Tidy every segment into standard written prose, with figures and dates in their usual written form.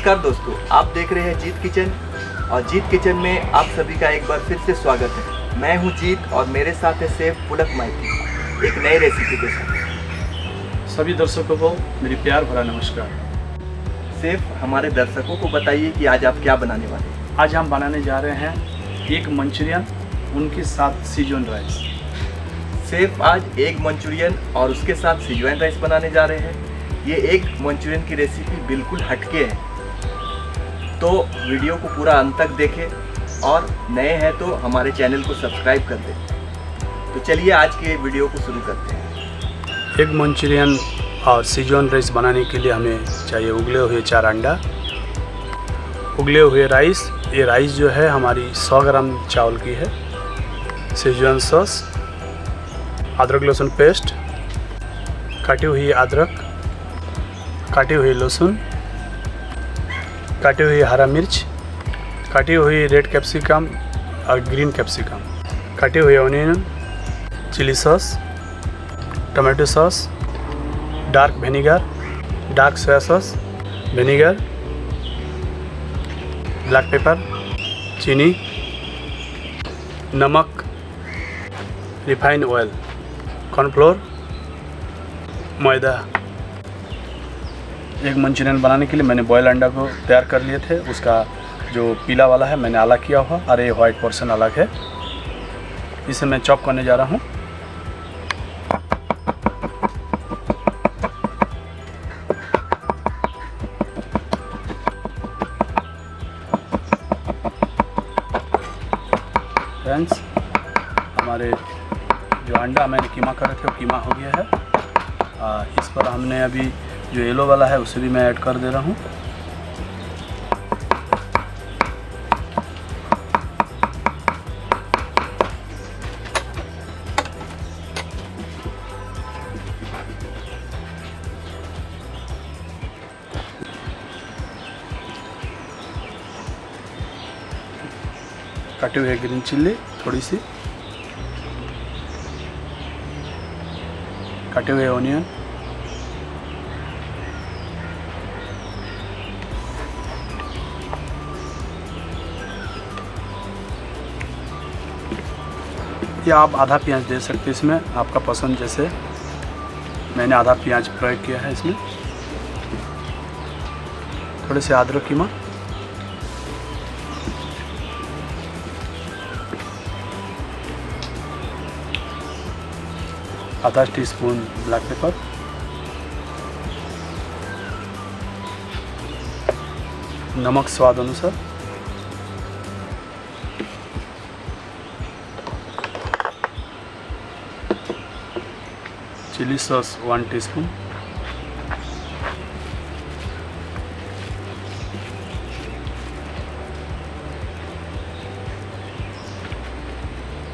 नमस्कार दोस्तों, आप देख रहे हैं जीत किचन और जीत किचन में आप सभी का एक बार फिर से स्वागत है। मैं हूं जीत और मेरे साथ है शेफ पुलक माइटी एक नई रेसिपी के साथ। सभी दर्शकों को मेरी प्यार भरा नमस्कार। शेफ, हमारे दर्शकों को बताइए कि आज आप क्या बनाने वाले हैं। आज हम बनाने जा रहे हैं एग मंचूरियन, उनके साथ शेजवान राइस। शेफ आज एग मंचूरियन और उसके साथ शेजवान राइस बनाने जा रहे हैं। ये एग मंचूरियन की रेसिपी बिल्कुल हटके है, तो वीडियो को पूरा अंत तक देखें और नए हैं तो हमारे चैनल को सब्सक्राइब कर दें। तो चलिए आज के वीडियो को शुरू करते हैं। एग मंचूरियन और शेजवान राइस बनाने के लिए हमें चाहिए उबले हुए 4 अंडा, उबले हुए राइस। ये राइस जो है हमारी 100 ग्राम चावल की है। शेजवान सॉस, अदरक लहसुन पेस्ट, काटी हुई अदरक, काटी हुई लहसुन, काटी हुई हरा मिर्च, काटी हुई रेड कैप्सिकम और ग्रीन कैप्सिकम, काटी हुई onion, chilli sauce, tomato sauce, dark vinegar, dark soya sauce, vinegar, black pepper, चीनी, नमक, रिफाइंड ऑयल, कॉर्नफ्लोर, मैदा। एग मंचूरियन बनाने के लिए मैंने बॉयल अंडा को तैयार कर लिए थे। उसका जो पीला वाला है मैंने अलग किया हुआ और ये वाइट पोर्शन अलग है। इसे मैं चॉप करने जा रहा हूँ। फ्रेंड्स, हमारे जो अंडा मैंने कीमा कर रहे थे वो कीमा हो गया है। इस पर हमने अभी जो येलो वाला है उसे भी मैं ऐड कर दे रहा हूँ। कटे हुए ग्रीन चिल्ली थोड़ी सी, कटे हुए ऑनियन, या आप आधा प्याज दे सकते हैं इसमें, आपका पसंद जैसे। मैंने आधा प्याज प्रयोग किया है इसमें। थोड़े से अदरक कीमा, आधा टीस्पून ब्लैक पेपर, नमक स्वाद अनुसार, चिली सॉस 1 टीस्पून,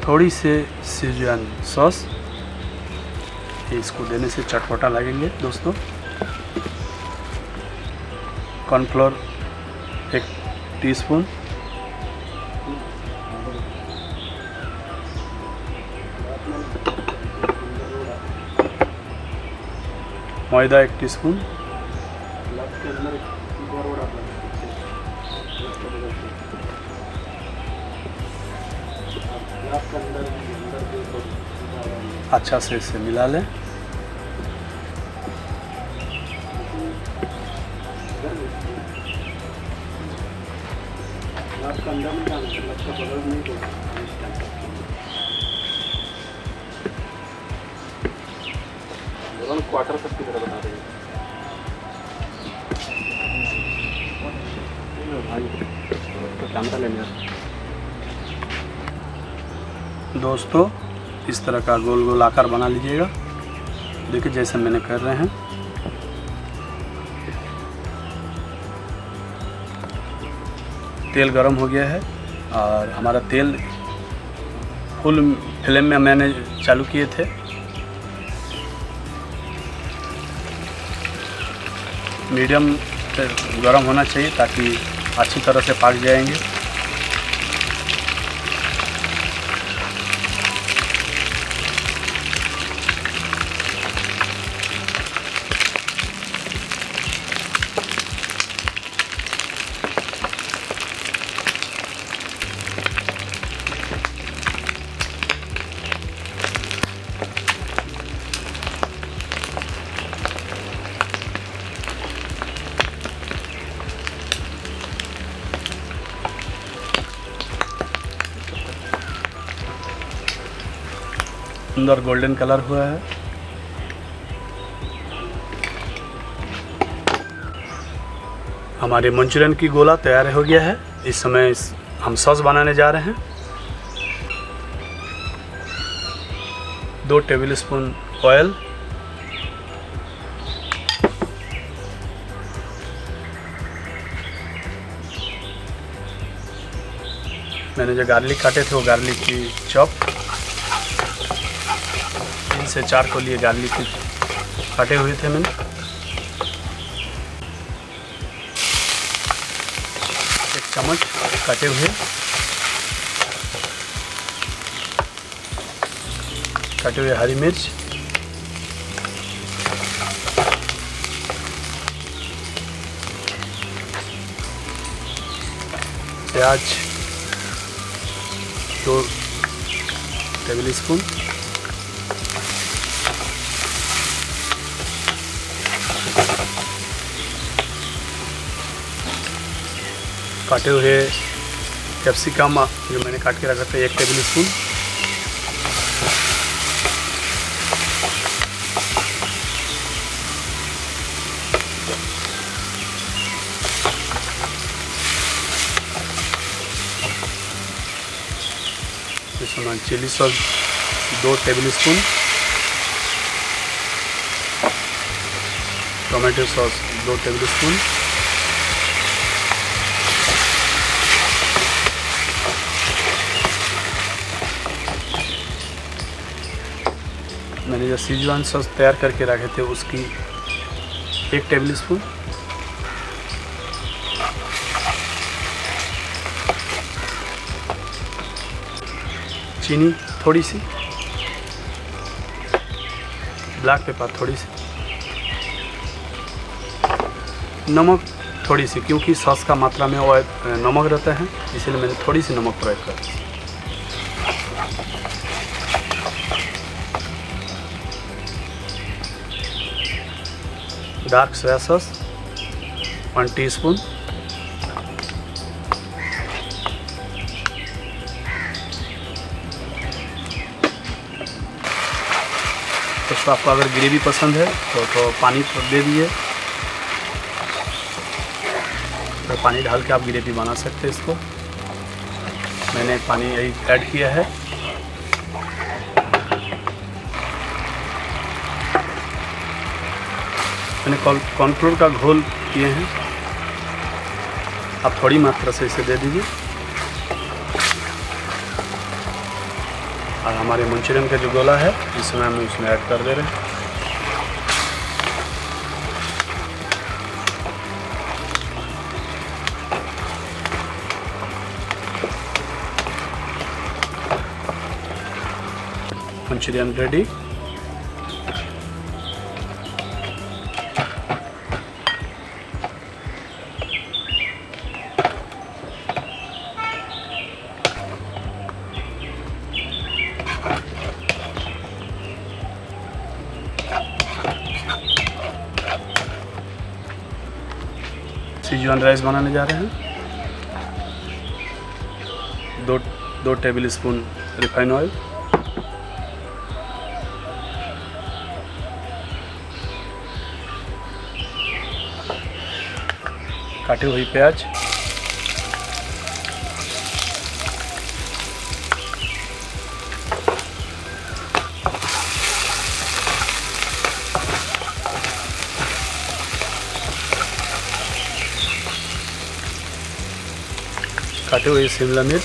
थोड़ी से शेजवान सॉस। इसको देने से चटपटा लगेंगे दोस्तों। कॉर्नफ्लोर 1 टीस्पून, मैदा 1 टीस्पून, अच्छा से इसे मिला लें। क्वार्टर कप की तरह बना रहे हैं दोस्तों। इस तरह का गोल गोल आकार बना लीजिएगा। देखिए जैसे मैंने कर रहे हैं। तेल गरम हो गया है और हमारा तेल फुल फ्लेम में मैंने चालू किए थे। मीडियम गरम होना चाहिए ताकि अच्छी तरह से पक जाएंगे। सुंदर गोल्डन कलर हुआ है। हमारे मंचूरियन की गोला तैयार हो गया है। इस समय हम सॉस बनाने जा रहे हैं। 2 टेबलस्पून ऑयल, मैंने जो गार्लिक काटे थे वो गार्लिक की चॉप, 3 से 4 को लिए गार्लिक की काटे हुए थे मैंने। 1 चम्मच काटे हुए हरी मिर्च, प्याज 2 टेबलस्पून, काटे हुए कैप्सिकम जो मैंने काट के रखा था 1 टेबलस्पून, इसमें chilli sauce 2 tablespoon, tomato sauce 2 tablespoon, मैंने जो शेजवान सॉस तैयार करके रखे थे उसकी 1 टेबलस्पून, चीनी थोड़ी सी, ब्लैक पेपर थोड़ी सी, नमक थोड़ी सी, क्योंकि सॉस का मात्रा में नमक रहता है इसलिए मैंने थोड़ी सी नमक प्रयोग कर। डार्क सोया सॉस 1 टीस्पून, तो आपको अगर ग्रेवी पसंद है तो पानी दे दीजिए, तो पानी डाल के आप ग्रेवी बना सकते हैं इसको। मैंने पानी ऐड किया है। मैंने कॉर्नफ्लोर का घोल किए हैं, आप थोड़ी मात्रा से इसे दे दीजिए। और हमारे मंचूरियन का जो गोला है इसमें हम उसमें ऐड कर दे रहे हैं। Manchurian ready. शेजवान राइस बनाने जा रहे हैं। 2 टेबलस्पून रिफाइन ऑयल, काटे हुई प्याज, काटे हुए शिमला मिर्च,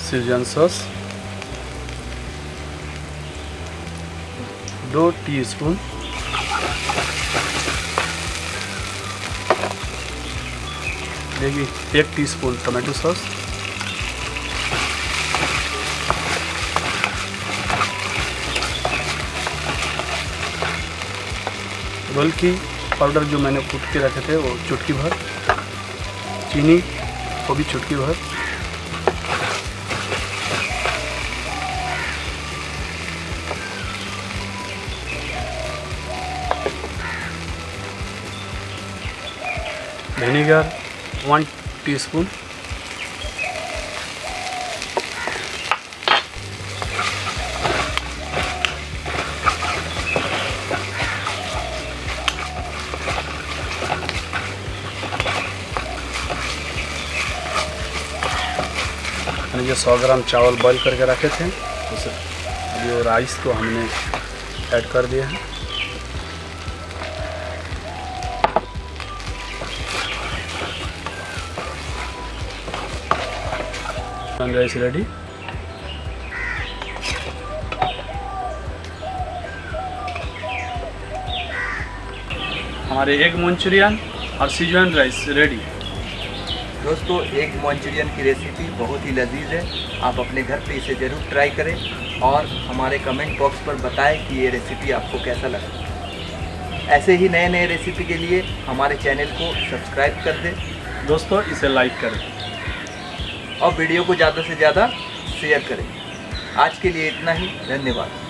शेजवान सॉस 2 टीस्पून, देखिए 1 टीस्पून टोमेटो सॉस, गोल की पाउडर जो मैंने कूट के रखे थे वो चुटकी भर, चीनी वो भी चुटकी भर। Vinegar 1 teaspoon. जो 100 ग्राम चावल बॉईल करके रखे थे उस अभी वो राइस को हमने ऐड कर दिया है। Rice ready. हमारे एग मंचूरियन और शेजवान राइस रेडी। दोस्तों, एग मंचूरियन की रेसिपी बहुत ही लजीज है। आप अपने घर पे इसे ज़रूर ट्राई करें और हमारे कमेंट बॉक्स पर बताएं कि ये रेसिपी आपको कैसा लगा। ऐसे ही नए नए रेसिपी के लिए हमारे चैनल को सब्सक्राइब कर दें। दोस्तों, इसे लाइक करें और वीडियो को ज़्यादा से ज़्यादा शेयर करें। आज के लिए इतना ही। धन्यवाद।